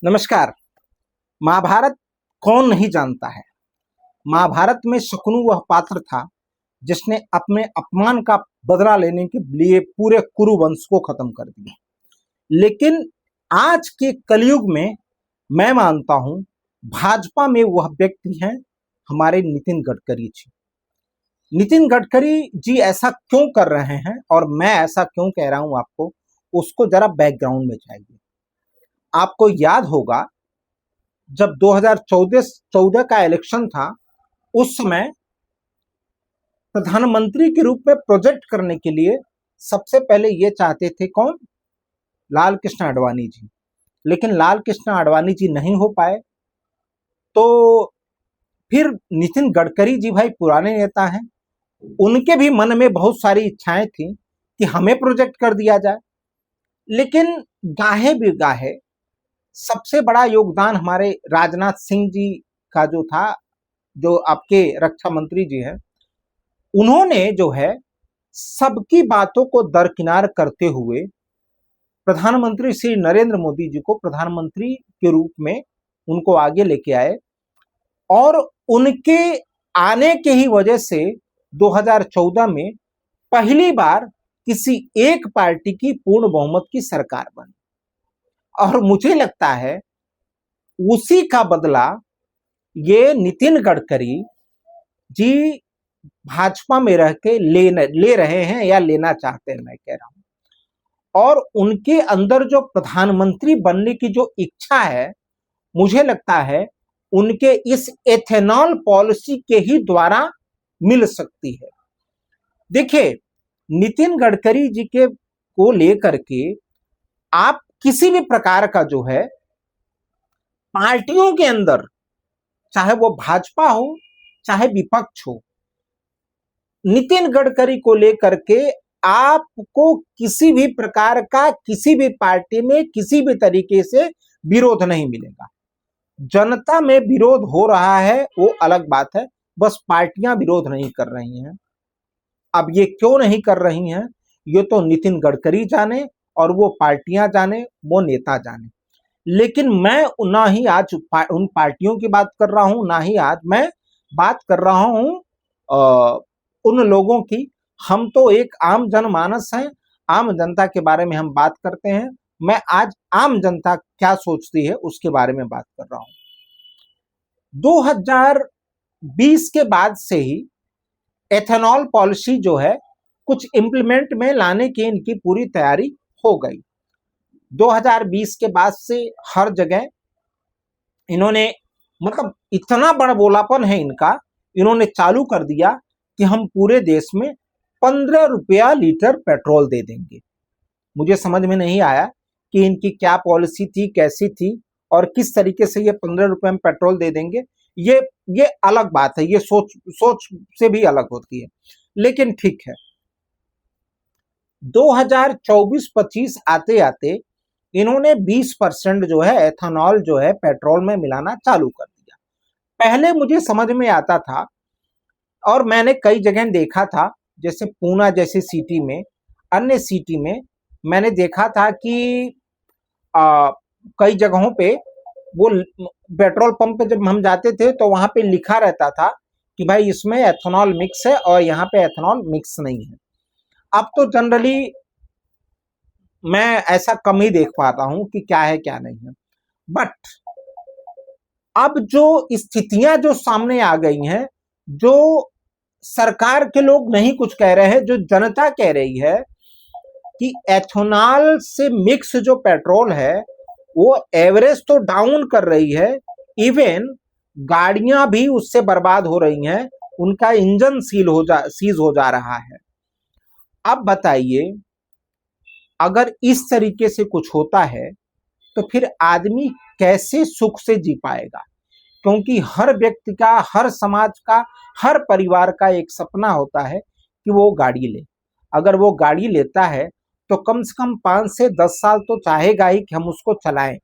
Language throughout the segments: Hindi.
नमस्कार। महाभारत कौन नहीं जानता है। महाभारत में शकुनी वह पात्र था जिसने अपने अपमान का बदला लेने के लिए पूरे कुरु वंश को खत्म कर दिया। लेकिन आज के कलयुग में मैं मानता हूं भाजपा में वह व्यक्ति हैं हमारे नितिन गडकरी जी। नितिन गडकरी जी ऐसा क्यों कर रहे हैं और मैं ऐसा क्यों कह रहा हूं आपको, उसको जरा बैकग्राउंड में जाइए। आपको याद होगा जब 2014 का इलेक्शन था, उस समय प्रधानमंत्री के रूप में प्रोजेक्ट करने के लिए सबसे पहले ये चाहते थे कौन? लाल कृष्ण आडवाणी जी। लेकिन लाल कृष्ण आडवाणी जी नहीं हो पाए, तो फिर नितिन गडकरी जी भाई पुराने नेता हैं, उनके भी मन में बहुत सारी इच्छाएं थी कि हमें प्रोजेक्ट कर दिया जाए। लेकिन गाहे बिगाहे सबसे बड़ा योगदान हमारे राजनाथ सिंह जी का जो था, जो आपके रक्षा मंत्री जी हैं, उन्होंने जो है सबकी बातों को दरकिनार करते हुए प्रधानमंत्री श्री नरेंद्र मोदी जी को प्रधानमंत्री के रूप में उनको आगे लेके आए और उनके आने के ही वजह से 2014 में पहली बार किसी एक पार्टी की पूर्ण बहुमत की सरकार बनी। और मुझे लगता है उसी का बदला ये नितिन गडकरी जी भाजपा में रह के ले रहे हैं या लेना चाहते हैं, मैं कह रहा हूं। और उनके अंदर जो प्रधानमंत्री बनने की जो इच्छा है, मुझे लगता है उनके इस एथेनॉल पॉलिसी के ही द्वारा मिल सकती है। देखिए, नितिन गडकरी जी के को लेकर के आप किसी भी प्रकार का जो है पार्टियों के अंदर, चाहे वो भाजपा हो चाहे विपक्ष हो, नितिन गडकरी को लेकर के आपको किसी भी प्रकार का किसी भी पार्टी में किसी भी तरीके से विरोध नहीं मिलेगा। जनता में विरोध हो रहा है वो अलग बात है, बस पार्टियां विरोध नहीं कर रही हैं। अब ये क्यों नहीं कर रही हैं, ये तो नितिन गडकरी जाने और वो पार्टियां जाने, वो नेता जाने। लेकिन मैं ना ही आज उन पार्टियों की बात कर रहा हूं, ना ही आज मैं बात कर रहा हूं उन लोगों की। हम तो एक आम जनमानस हैं, आम जनता के बारे में हम बात करते हैं। मैं आज आम जनता क्या सोचती है उसके बारे में बात कर रहा हूं। 2020 के बाद से ही एथेनॉल पॉलिसी जो है कुछ इंप्लीमेंट में लाने की इनकी पूरी तैयारी हो गई। 2020 के बाद से हर जगह इन्होंने, मतलब इतना बड़ा बोलापन है इनका, इन्होंने चालू कर दिया कि हम पूरे देश में 15 रुपया लीटर पेट्रोल दे देंगे। मुझे समझ में नहीं आया कि इनकी क्या पॉलिसी थी, कैसी थी और किस तरीके से ये 15 रुपए में पेट्रोल दे देंगे। ये अलग बात है, ये सोच से भी अलग होती है। लेकिन ठीक है, 2024-25 आते आते इन्होंने 20% जो है एथेनॉल जो है पेट्रोल में मिलाना चालू कर दिया। पहले मुझे समझ में आता था और मैंने कई जगह देखा था, जैसे पूना जैसी सिटी में, अन्य सिटी में मैंने देखा था कि कई जगहों पे वो पेट्रोल पंप पे जब हम जाते थे तो वहां पे लिखा रहता था कि भाई इसमें एथेनॉल मिक्स है और यहाँ पे एथेनॉल मिक्स नहीं है। अब तो जनरली मैं ऐसा कम ही देख पाता हूं कि क्या है क्या नहीं है। बट अब जो स्थितियां जो सामने आ गई हैं, जो सरकार के लोग नहीं कुछ कह रहे हैं, जो जनता कह रही है कि एथेनॉल से मिक्स जो पेट्रोल है वो एवरेज तो डाउन कर रही है, इवन गाड़ियां भी उससे बर्बाद हो रही हैं, उनका इंजन सीज हो जा रहा है। अब बताइए, अगर इस तरीके से कुछ होता है तो फिर आदमी कैसे सुख से जी पाएगा? क्योंकि हर व्यक्ति का, हर समाज का, हर परिवार का एक सपना होता है कि वो गाड़ी ले। अगर वो गाड़ी लेता है तो कम से कम 5 से 10 साल तो चाहेगा ही कि हम उसको चलाएं।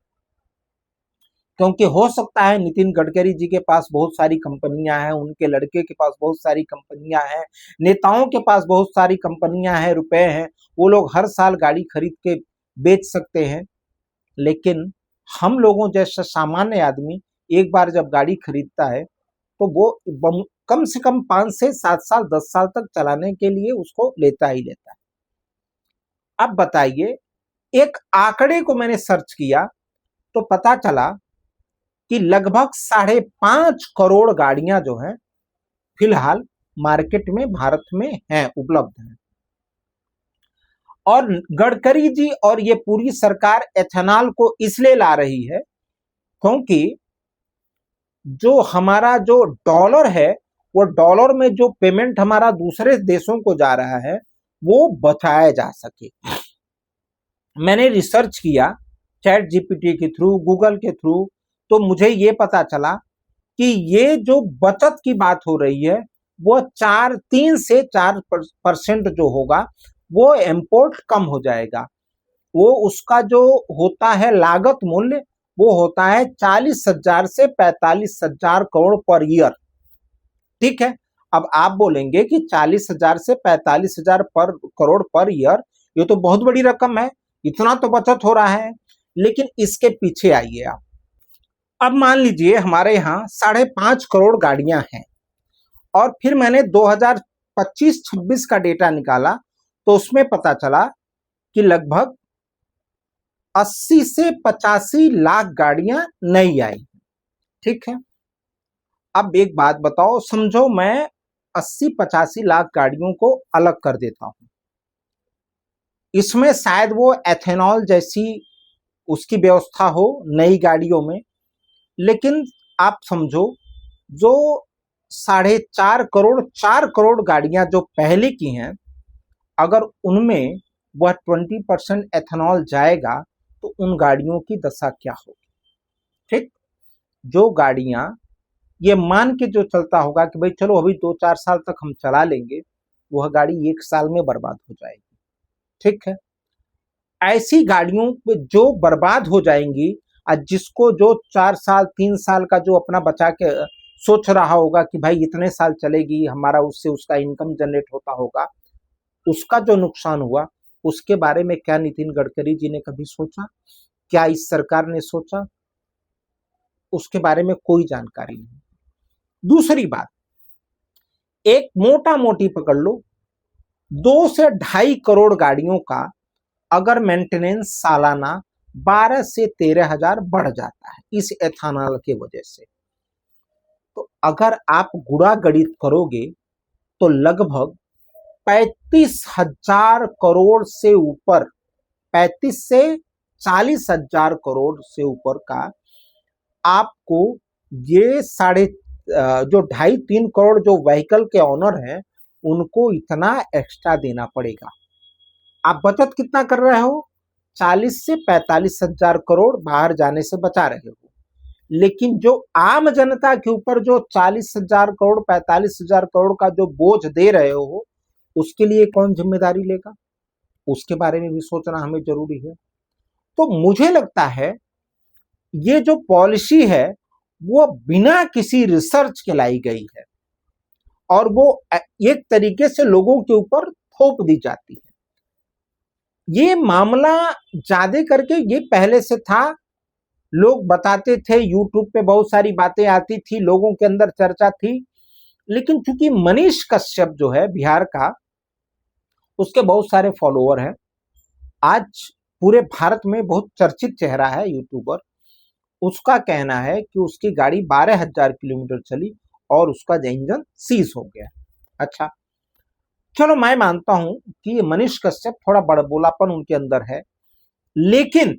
क्योंकि हो सकता है नितिन गडकरी जी के पास बहुत सारी कंपनियां हैं, उनके लड़के के पास बहुत सारी कंपनियां हैं, नेताओं के पास बहुत सारी कंपनियां हैं, रुपए हैं, वो लोग हर साल गाड़ी खरीद के बेच सकते हैं। लेकिन हम लोगों जैसा सामान्य आदमी एक बार जब गाड़ी खरीदता है तो वो कम से कम 5 से 7 साल 10 साल तक चलाने के लिए उसको लेता ही लेता है। अब बताइए, एक आंकड़े को मैंने सर्च किया तो पता चला कि लगभग 5.5 करोड़ गाड़ियां जो हैं फिलहाल मार्केट में भारत में हैं, उपलब्ध हैं। और गडकरी जी और ये पूरी सरकार एथेनॉल को इसलिए ला रही है क्योंकि जो हमारा जो डॉलर है, वो डॉलर में जो पेमेंट हमारा दूसरे देशों को जा रहा है वो बचाया जा सके। मैंने रिसर्च किया चैट जीपीटी के थ्रू, गूगल के थ्रू, तो मुझे ये पता चला कि ये जो बचत की बात हो रही है वो 3 से 4% जो होगा वो इंपोर्ट कम हो जाएगा। वो उसका जो होता है लागत मूल्य वो होता है 40,000 से 45,000 करोड़ पर ईयर। ठीक है, अब आप बोलेंगे कि 40,000 से 45,000 पर करोड़ पर ईयर, ये तो बहुत बड़ी रकम है, इतना तो बचत हो रहा है। लेकिन इसके पीछे आइए आप। अब मान लीजिए हमारे यहाँ 5.5 करोड़ गाड़ियां हैं और फिर मैंने 2025-26 का डेटा निकाला तो उसमें पता चला कि लगभग 80 से 85 लाख गाड़ियां नई आई। ठीक है, अब एक बात बताओ, समझो मैं 80-85 लाख गाड़ियों को अलग कर देता हूं, इसमें शायद वो एथेनॉल जैसी उसकी व्यवस्था हो नई गाड़ियों में, लेकिन आप समझो जो 4.5 करोड़ गाड़ियां जो पहले की हैं, अगर उनमें वह 20% एथेनॉल जाएगा तो उन गाड़ियों की दशा क्या होगी। ठीक, जो गाड़ियां ये मान के जो चलता होगा कि भाई चलो अभी 2-4 साल तक हम चला लेंगे, वह गाड़ी 1 साल में बर्बाद हो जाएगी। ठीक है, ऐसी गाड़ियों जो बर्बाद हो जाएंगी, जिसको जो 4 साल 3 साल का जो अपना बचा के सोच रहा होगा कि भाई इतने साल चलेगी हमारा, उससे उसका इनकम जनरेट होता होगा, उसका जो नुकसान हुआ उसके बारे में क्या नितिन गडकरी जी ने कभी सोचा? क्या इस सरकार ने सोचा? उसके बारे में कोई जानकारी नहीं। दूसरी बात, एक मोटा मोटी पकड़ लो, 2 से 2.5 करोड़ गाड़ियों का अगर मेंटेनेंस सालाना 12 से 13 हजार बढ़ जाता है इस एथेनॉल के वजह से, तो अगर आप गुणा गणित करोगे तो लगभग 35,000 करोड़ से ऊपर, 35 से 40,000 करोड़ से ऊपर का आपको ये जो 2.5-3 करोड़ जो व्हीकल के ऑनर हैं उनको इतना एक्स्ट्रा देना पड़ेगा। आप बचत कितना कर रहे हो? 40 से 45,000 करोड़ बाहर जाने से बचा रहे हो, लेकिन जो आम जनता के ऊपर जो 40,000 करोड़ 45,000 करोड़ का जो बोझ दे रहे हो उसके लिए कौन जिम्मेदारी लेगा? उसके बारे में भी सोचना हमें जरूरी है। तो मुझे लगता है ये जो पॉलिसी है वो बिना किसी रिसर्च के लाई गई है और वो एक तरीके से लोगों के ऊपर थोप दी जाती है। ये मामला ज्यादा करके ये पहले से था, लोग बताते थे, यूट्यूब पे बहुत सारी बातें आती थी, लोगों के अंदर चर्चा थी, लेकिन चूंकि मनीष कश्यप जो है बिहार का, उसके बहुत सारे फॉलोअर हैं, आज पूरे भारत में बहुत चर्चित चेहरा है यूट्यूबर, उसका कहना है कि उसकी गाड़ी 12,000 किलोमीटर चली और उसका इंजन सीज हो गया। अच्छा, चलो मैं मानता हूं कि मनीष कश्यप थोड़ा बड़बोलापन उनके अंदर है, लेकिन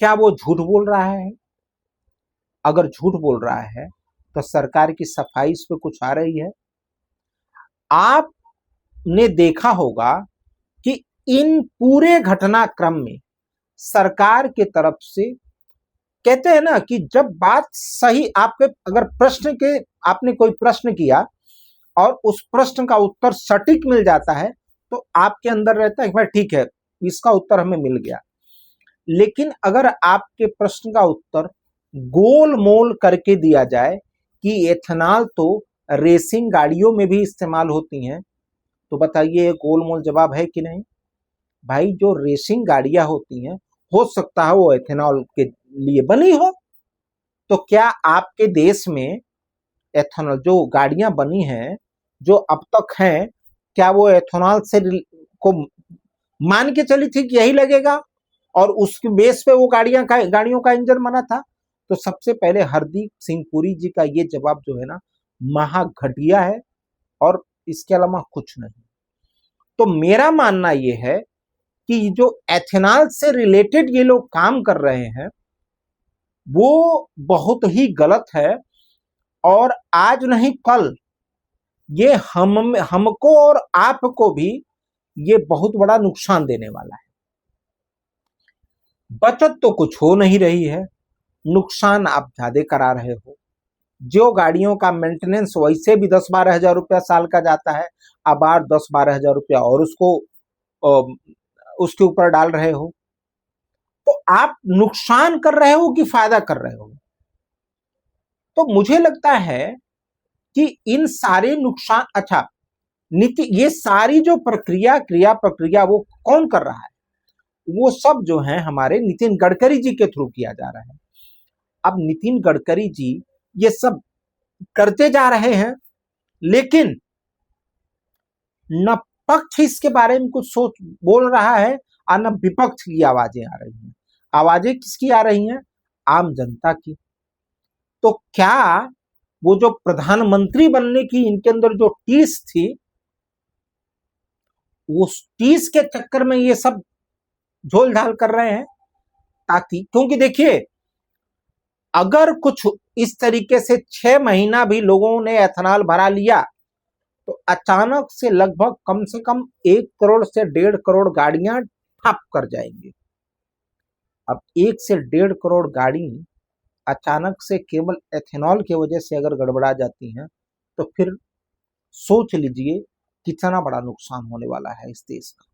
क्या वो झूठ बोल रहा है? अगर झूठ बोल रहा है तो सरकार की सफाई इस पे कुछ आ रही है? आपने देखा होगा कि इन पूरे घटनाक्रम में सरकार के तरफ से कहते हैं ना कि जब बात सही, आपके अगर आपने कोई प्रश्न किया और उस प्रश्न का उत्तर सटीक मिल जाता है तो आपके अंदर रहता है कि भाई ठीक है, इसका उत्तर हमें मिल गया। लेकिन अगर आपके प्रश्न का उत्तर गोल मोल करके दिया जाए कि एथेनॉल तो रेसिंग गाड़ियों में भी इस्तेमाल होती हैं, तो बताइए ये गोल मोल जवाब है कि नहीं? भाई जो रेसिंग गाड़ियां होती हैं, हो सकता है वो एथेनॉल के लिए बनी हो। तो क्या आपके देश में एथेनॉल जो गाड़ियां बनी हैं जो अब तक हैं, क्या वो एथेनॉल से को मान के चली थी कि यही लगेगा और उसके बेस पे वो गाड़ियों का इंजन बना था? तो सबसे पहले हरदीप सिंह पुरी जी का ये जवाब जो है ना, महा घटिया है और इसके अलावा कुछ नहीं। तो मेरा मानना ये है कि जो एथेनॉल से रिलेटेड ये लोग काम कर रहे हैं वो बहुत ही गलत है और आज नहीं कल ये हमको और आपको भी ये बहुत बड़ा नुकसान देने वाला है। बचत तो कुछ हो नहीं रही है, नुकसान आप ज्यादा करा रहे हो। जो गाड़ियों का मेंटेनेंस वैसे भी 10-12 हजार रुपया साल का जाता है, अब और 10-12 हजार रुपया और उसके ऊपर डाल रहे हो। तो आप नुकसान कर रहे हो कि फायदा कर रहे हो? तो मुझे लगता है कि इन सारे नुकसान, अच्छा नीति, ये सारी जो क्रिया प्रक्रिया वो कौन कर रहा है? वो सब जो है हमारे नितिन गडकरी जी के थ्रू किया जा रहा है। अब नितिन गडकरी जी ये सब करते जा रहे हैं, लेकिन न पक्ष इसके बारे में कुछ सोच बोल रहा है और न विपक्ष की आवाजें आ रही हैं। आवाजें किसकी आ रही हैं? आम जनता की। तो क्या वो जो प्रधानमंत्री बनने की इनके अंदर जो टीस थी, उस टीस के चक्कर में ये सब झोल झाल कर रहे हैं? ताकि, क्योंकि देखिए अगर कुछ इस तरीके से 6 महीना भी लोगों ने एथेनॉल भरा लिया तो अचानक से लगभग कम से कम 1 करोड़ से 1.5 करोड़ गाड़ियां ठप कर जाएंगी। अब 1 से 1.5 करोड़ गाड़ी अचानक से केवल एथेनॉल की वजह से अगर गड़बड़ा जाती हैं तो फिर सोच लीजिए कितना बड़ा नुकसान होने वाला है इस देश का।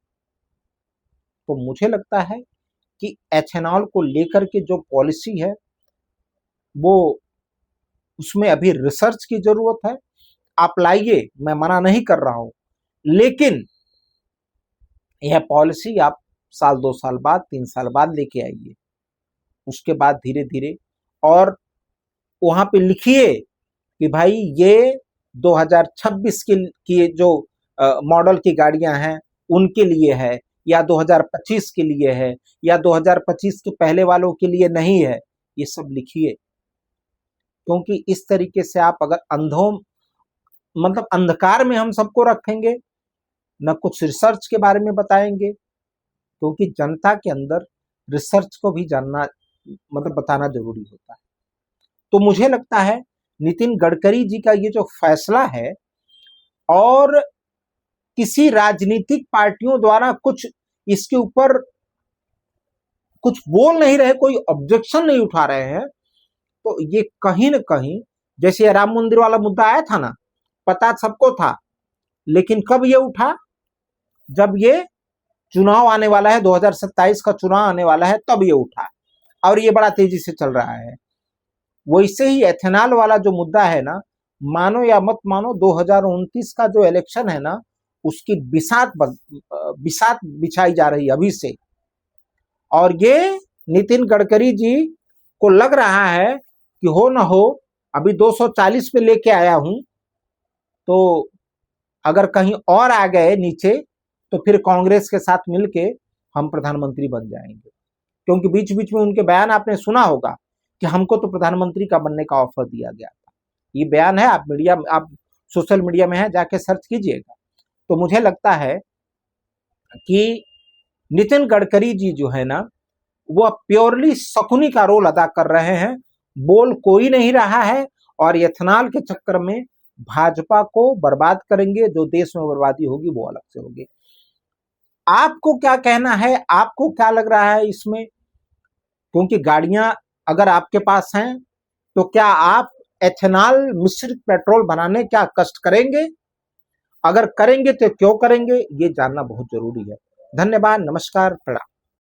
तो मुझे लगता है कि एथेनॉल को लेकर के जो पॉलिसी है वो, उसमें अभी रिसर्च की जरूरत है। आप लाइए, मैं मना नहीं कर रहा हूं, लेकिन यह पॉलिसी आप साल 2 साल बाद 3 साल बाद लेके आइए। उसके बाद धीरे धीरे और वहां पे लिखिए कि भाई ये 2026 की जो मॉडल की गाड़ियां हैं उनके लिए है, या 2025 के लिए है, या 2025 के पहले वालों के लिए नहीं है। ये सब लिखिए, क्योंकि इस तरीके से आप अगर मतलब अंधकार में हम सबको रखेंगे, न कुछ रिसर्च के बारे में बताएंगे, क्योंकि जनता के अंदर रिसर्च को भी जानना, मतलब बताना जरूरी होता है। तो मुझे लगता है नितिन गडकरी जी का ये जो फैसला है, और किसी राजनीतिक पार्टियों द्वारा कुछ इसके ऊपर कुछ बोल नहीं रहे, कोई ऑब्जेक्शन नहीं उठा रहे हैं, तो ये कहीं न कहीं, जैसे राम मंदिर वाला मुद्दा आया था ना, पता सबको था, लेकिन कब ये उठा? जब ये चुनाव आने वाला है, 2027 का चुनाव आने वाला है, तब ये उठा और ये बड़ा तेजी से चल रहा है। वैसे ही एथेनॉल वाला जो मुद्दा है ना, मानो या मत मानो, 2029 का जो इलेक्शन है ना, उसकी बिसात बिछाई जा रही है अभी से। और ये नितिन गडकरी जी को लग रहा है कि हो ना हो, अभी 240 पे लेके आया हूं, तो अगर कहीं और आ गए नीचे तो फिर कांग्रेस के साथ मिलके हम प्रधानमंत्री बन जाएंगे। क्योंकि बीच बीच में उनके बयान आपने सुना होगा कि हमको तो प्रधानमंत्री का बनने का ऑफर दिया गया था। ये बयान है, आप सोशल मीडिया में है, जाके सर्च कीजिएगा। तो मुझे लगता है कि नितिन गडकरी जी जो है ना, वो प्योरली शकुनी का रोल अदा कर रहे हैं, बोल कोई नहीं रहा है, और एथेनॉल के चक्कर में भाजपा को बर्बाद करेंगे। जो देश में बर्बादी होगी वो अलग से होगी। आपको क्या कहना है? आपको क्या लग रहा है इसमें? क्योंकि गाड़ियां अगर आपके पास हैं तो क्या आप एथेनॉल मिश्रित पेट्रोल बनाने क्या कष्ट करेंगे? अगर करेंगे तो क्यों करेंगे, ये जानना बहुत जरूरी है। धन्यवाद, नमस्कार, प्रणाम।